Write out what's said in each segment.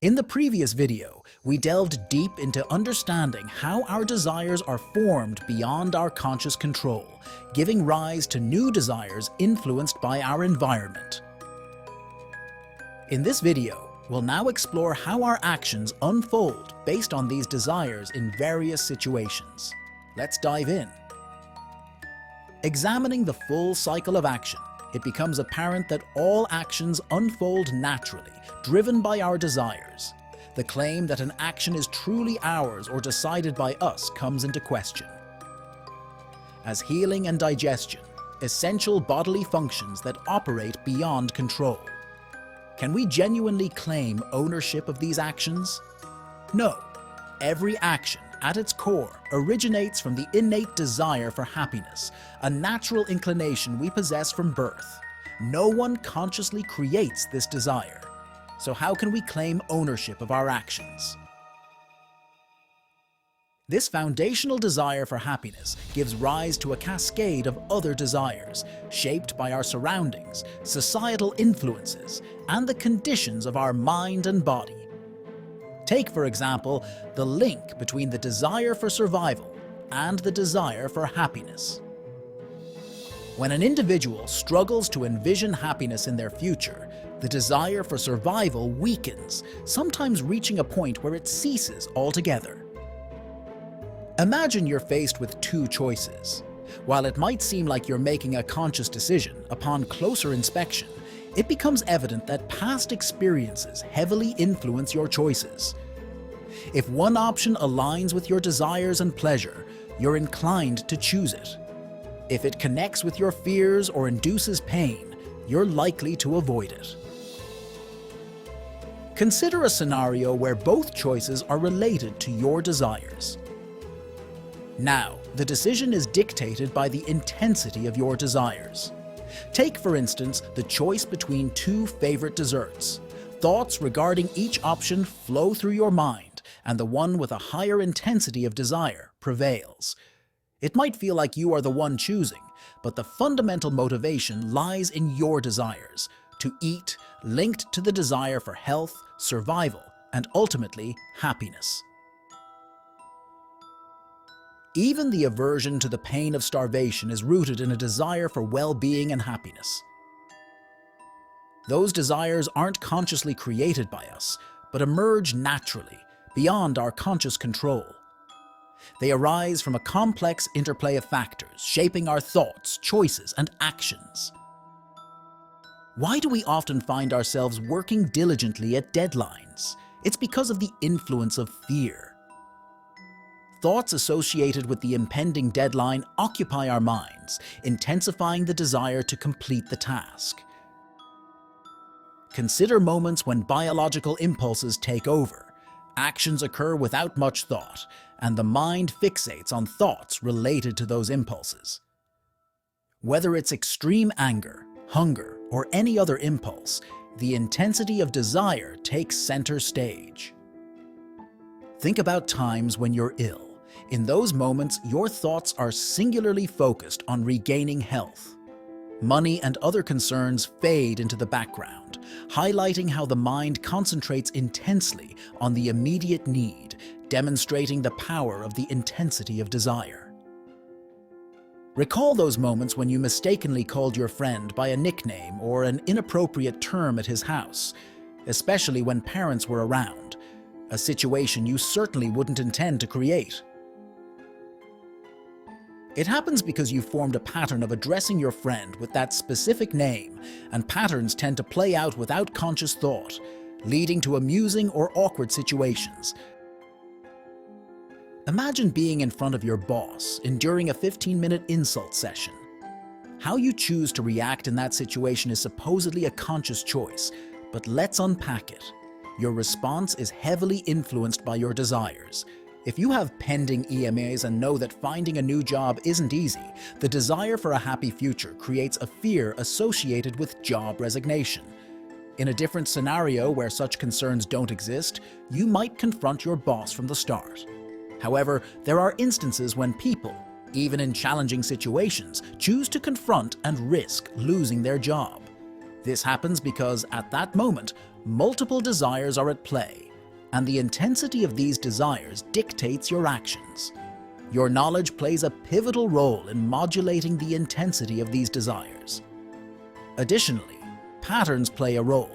In the previous video, we delved deep into understanding how our desires are formed beyond our conscious control, giving rise to new desires influenced by our environment. In this video, we'll now explore how our actions unfold based on these desires in various situations. Let's dive in. Examining the full cycle of action, it becomes apparent that all actions unfold naturally, driven by our desires. The claim that an action is truly ours or decided by us comes into question. As healing and digestion, essential bodily functions that operate beyond control. Can we genuinely claim ownership of these actions? No. Every action, at its core, originates from the innate desire for happiness, a natural inclination we possess from birth. No one consciously creates this desire. So how can we claim ownership of our actions? This foundational desire for happiness gives rise to a cascade of other desires, shaped by our surroundings, societal influences, and the conditions of our mind and body. Take, for example, the link between the desire for survival and the desire for happiness. When an individual struggles to envision happiness in their future, the desire for survival weakens, sometimes reaching a point where it ceases altogether. Imagine you're faced with two choices. While it might seem like you're making a conscious decision, upon closer inspection, it becomes evident that past experiences heavily influence your choices. If one option aligns with your desires and pleasure, you're inclined to choose it. If it connects with your fears or induces pain, you're likely to avoid it. Consider a scenario where both choices are related to your desires. Now, the decision is dictated by the intensity of your desires. Take, for instance, the choice between two favorite desserts. Thoughts regarding each option flow through your mind, and the one with a higher intensity of desire prevails. It might feel like you are the one choosing, but the fundamental motivation lies in your desires, to eat, linked to the desire for health, survival, and ultimately, happiness. Even the aversion to the pain of starvation is rooted in a desire for well-being and happiness. Those desires aren't consciously created by us, but emerge naturally, beyond our conscious control. They arise from a complex interplay of factors, shaping our thoughts, choices, and actions. Why do we often find ourselves working diligently at deadlines? It's because of the influence of fear. Thoughts associated with the impending deadline occupy our minds, intensifying the desire to complete the task. Consider moments when biological impulses take over. Actions occur without much thought, and the mind fixates on thoughts related to those impulses. Whether it's extreme anger, hunger, or any other impulse, the intensity of desire takes center stage. Think about times when you're ill. In those moments, your thoughts are singularly focused on regaining health. Money and other concerns fade into the background, highlighting how the mind concentrates intensely on the immediate need, demonstrating the power of the intensity of desire. Recall those moments when you mistakenly called your friend by a nickname or an inappropriate term at his house, especially when parents were around, a situation you certainly wouldn't intend to create. It happens because you formed a pattern of addressing your friend with that specific name, and patterns tend to play out without conscious thought, leading to amusing or awkward situations. Imagine being in front of your boss, enduring a 15-minute insult session. How you choose to react in that situation is supposedly a conscious choice, but let's unpack it. Your response is heavily influenced by your desires. If you have pending EMAs and know that finding a new job isn't easy, the desire for a happy future creates a fear associated with job resignation. In a different scenario where such concerns don't exist, you might confront your boss from the start. However, there are instances when people, even in challenging situations, choose to confront and risk losing their job. This happens because, at that moment, multiple desires are at play, and the intensity of these desires dictates your actions. Your knowledge plays a pivotal role in modulating the intensity of these desires. Additionally, patterns play a role.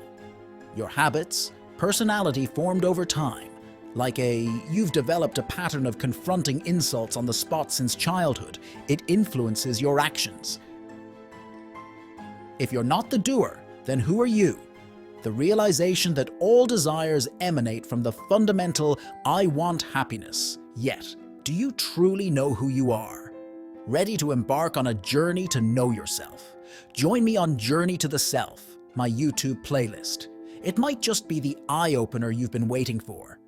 Your habits, personality formed over time, like you've developed a pattern of confronting insults on the spot since childhood, it influences your actions. If you're not the doer, then who are you? The realization that all desires emanate from the fundamental "I want happiness." Yet, do you truly know who you are? Ready to embark on a journey to know yourself? Join me on Journey to the Self, my YouTube playlist. It might just be the eye-opener you've been waiting for.